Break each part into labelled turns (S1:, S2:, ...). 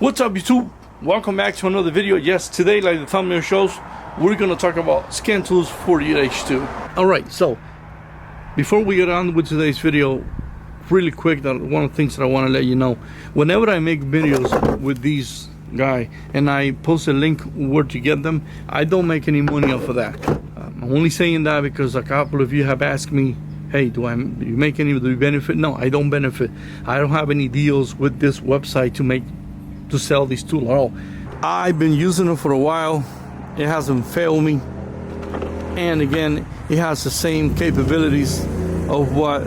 S1: What's up, YouTube? Welcome back to another video. Yes, today, like the thumbnail shows, we're gonna talk about scan tools for your H2. Alright, so before we get on with today's video, really quick, that one of the things that I want to let you know, whenever I make videos with these guy and I post a link where to get them, I don't make any money off of that. I'm only saying that because a couple of you have asked me, hey, do you make any, do you benefit? No, I don't benefit. I don't have any deals with this website to sell these tools at all. I've been using it for a while. It hasn't failed me, and again, it has the same capabilities of what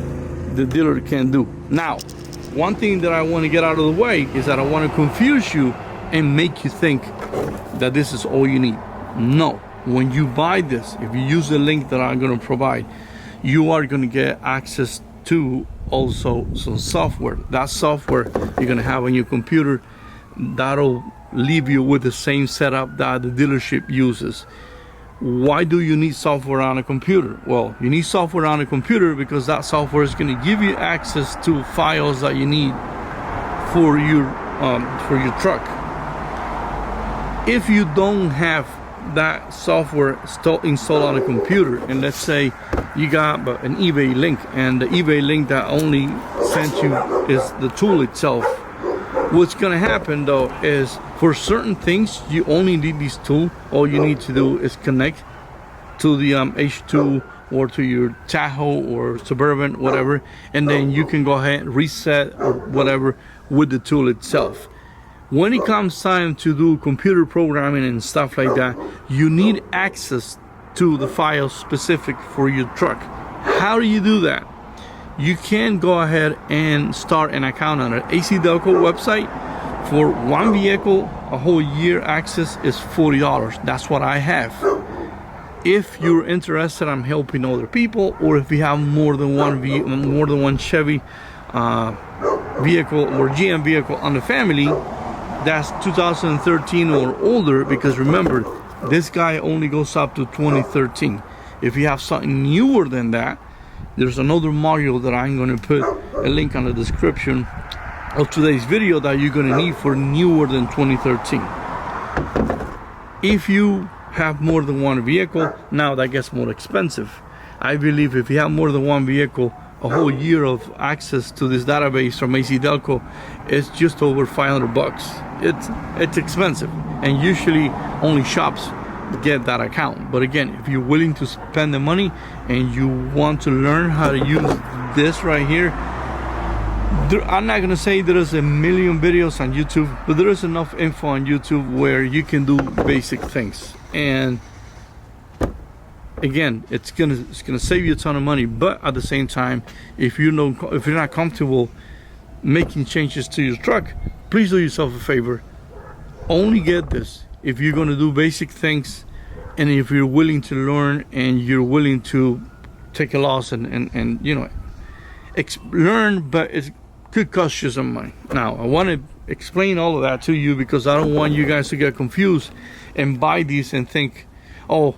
S1: the dealer can do. Now, one thing that I want to get out of the way is that I want to confuse you and make you think that this is all you need. No, when you buy this, if you use the link that I'm going to provide, you are going to get access to also some software. That software you're going to have on your computer, that'll leave you with the same setup that the dealership uses. Why do you need software on a computer? Well, you need software on a computer because that software is going to give you access to files that you need for your truck. If you don't have that software installed on a computer, and let's say you got an eBay link, and the eBay link that only sent you is the tool itself, what's going to happen though is for certain things you only need this tool. All you need to do is connect to the H2 or to your Tahoe or Suburban, whatever, and then you can go ahead and reset or whatever with the tool itself. When it comes time to do computer programming and stuff like that, you need access to the files specific for your truck. How do you do that? You can go ahead and start an account on an AUTEL website. For one vehicle, a whole year access is $40. That's what I have. If you're interested in helping other people, or if you have more than one Chevy vehicle or GM vehicle on the family, that's 2013 or older, because remember, this guy only goes up to 2013. If you have something newer than that, there's another module that I'm going to put a link on the description of today's video that you're going to need for newer than 2013. If you have more than one vehicle, now that gets more expensive. I believe if you have more than one vehicle, a whole year of access to this database from AUTEL is just over $500. It's expensive, and usually only shops get that account. But again, if you're willing to spend the money and you want to learn how to use this right here, I'm not gonna say there is a million videos on YouTube, but there is enough info on YouTube where you can do basic things. And again, it's gonna save you a ton of money. But at the same time, if you're not comfortable making changes to your truck, please do yourself a favor. Only get this if you're going to do basic things, and if you're willing to learn and you're willing to take a loss and you know, learn, but it could cost you some money. Now, I want to explain all of that to you because I don't want you guys to get confused and buy these and think, oh,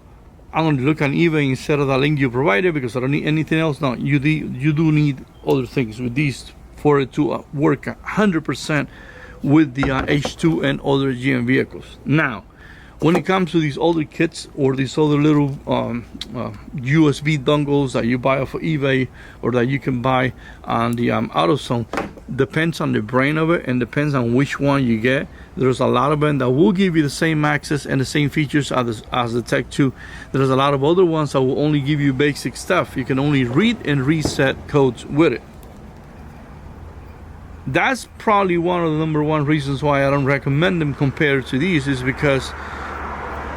S1: I'm going to look on eBay instead of the link you provided because I don't need anything else. No, you do need other things with these for it to work 100% with the H2 and other GM vehicles. Now, when it comes to these older kits or these other little USB dongles that you buy off of eBay or that you can buy on the AutoZone, depends on the brand of it and depends on which one you get. There's a lot of them that will give you the same access and the same features as the Tech 2. There's a lot of other ones that will only give you basic stuff. You can only read and reset codes with it. That's probably one of the #1 reasons why I don't recommend them compared to these, is because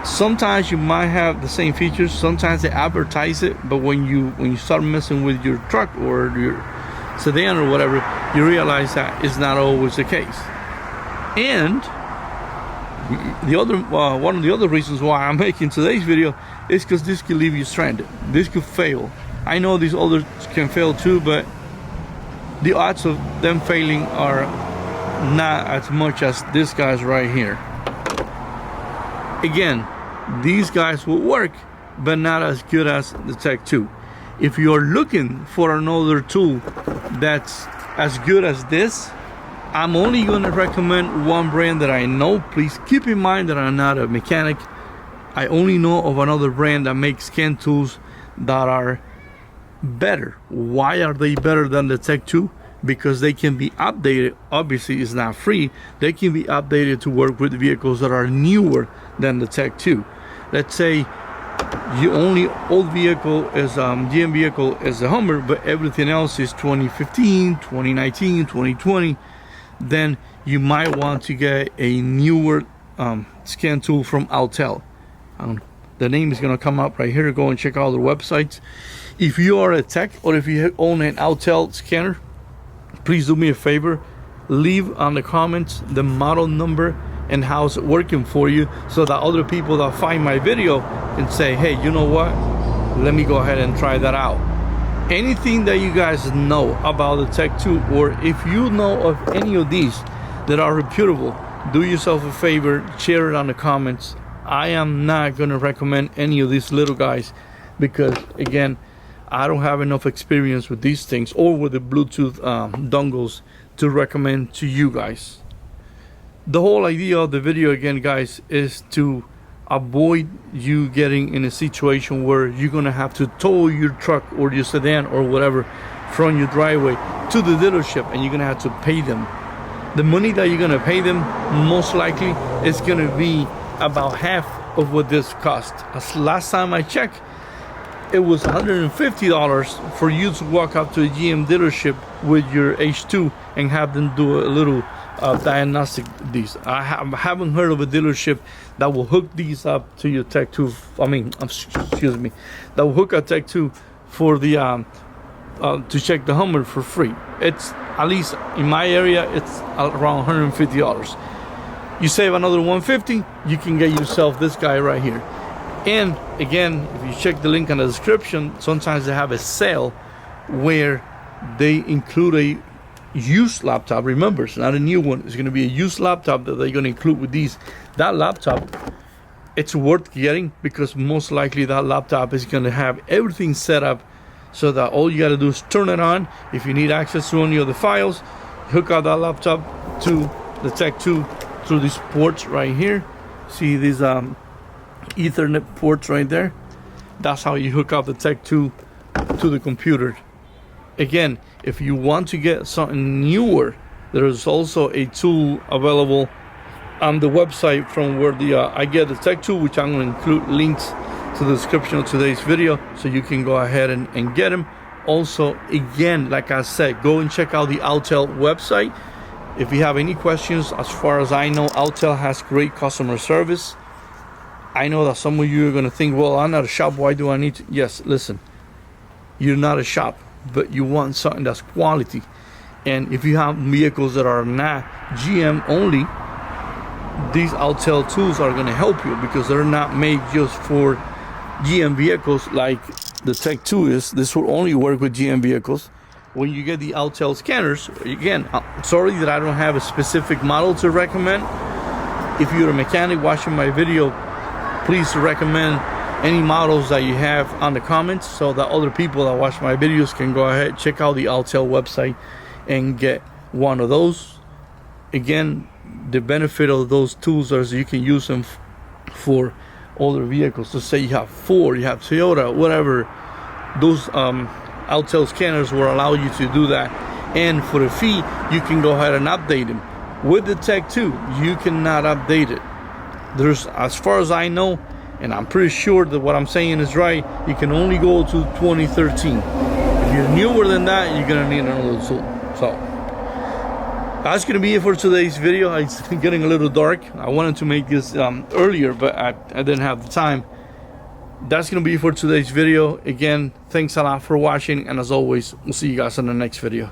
S1: sometimes you might have the same features, sometimes they advertise it, but when you start messing with your truck or your sedan or whatever, you realize that is not always the case. And the other one of the other reasons why I'm making today's video is because this could leave you stranded. This could fail. I know these others can fail too, but the odds of them failing are not as much as this guy's right here. Again, these guys will work, but not as good as the Tech 2. If you're looking for another tool that's as good as this, I'm only going to recommend one brand that I know. Please keep in mind that I'm not a mechanic. I only know of another brand that makes scan tools that are better. Why are they better than the Tech 2? Because they can be updated. Obviously it's not free. They can be updated to work with vehicles that are newer than the Tech 2. Let's say your only old vehicle is GM vehicle is the Hummer, but everything else is 2015, 2019, 2020. Then you might want to get a newer scan tool from AUTEL. The name is going to come up right here. Go and check out their websites. If you are a tech or if you own an AUTEL scanner, please do me a favor. Leave on the comments the model number and how it's working for you, so that other people that find my video can say, hey, you know what? Let me go ahead and try that out. Anything that you guys know about the Tech 2, or if you know of any of these that are reputable, do yourself a favor, share it on the comments. I am not going to recommend any of these little guys because, again, I don't have enough experience with these things or with the Bluetooth dongles to recommend to you guys. The whole idea of the video, again, guys, is to avoid you getting in a situation where you're gonna have to tow your truck or your sedan or whatever from your driveway to the dealership, and you're gonna have to pay them. The money that you're gonna pay them most likely is gonna be about half of what this cost. As last time I checked, it was $150 for you to walk up to a GM dealership with your H2 and have them do a little diagnostic these. I haven't heard of a dealership that will hook these up to your Tech 2. Excuse me, that will hook a Tech 2 for the to check the Hummer for free. It's, at least in my area, it's around $150. You save another $150, you can get yourself this guy right here. And again, if you check the link in the description, sometimes they have a sale where they include a used laptop. Remember, it's not a new one. It's going to be a used laptop that they're going to include with these. That laptop, it's worth getting because most likely that laptop is going to have everything set up so that all you got to do is turn it on. If you need access to any of the files, hook up that laptop to the Tech 2 through these ports right here. See these Ethernet ports right there? That's how you hook up the Tech 2 to the computer. Again, if you want to get something newer, there is also a tool available on the website from where I get the Tech 2, which I'm going to include links to the description of today's video, so you can go ahead and get them. Also, again, like I said, go and check out the AUTEL website. If you have any questions, as far as I know, AUTEL has great customer service. I know that some of you are going to think, well, I'm not a shop, why do I need to? Yes, listen, you're not a shop, but you want something that's quality. And if you have vehicles that are not GM only, these AUTEL tools are going to help you because they're not made just for GM vehicles like the Tech 2 is. This will only work with GM vehicles. When you get the AUTEL scanners, again, sorry that I don't have a specific model to recommend. If you're a mechanic watching my video, please recommend any models that you have on the comments so that other people that watch my videos can go ahead, check out the AUTEL website and get one of those. Again, the benefit of those tools is you can use them for older vehicles. So say you have Ford, you have Toyota, whatever, those AUTEL scanners will allow you to do that. And for a fee, you can go ahead and update them. With the Tech 2, you cannot update it. There's, as far as I know, and I'm pretty sure that what I'm saying is right, you can only go to 2013. If you're newer than that, you're gonna need another tool. So that's gonna be it for today's video. It's getting a little dark. I wanted to make this earlier, but I didn't have the time. That's gonna be it for today's video. Again, thanks a lot for watching, and as always, we'll see you guys in the next video.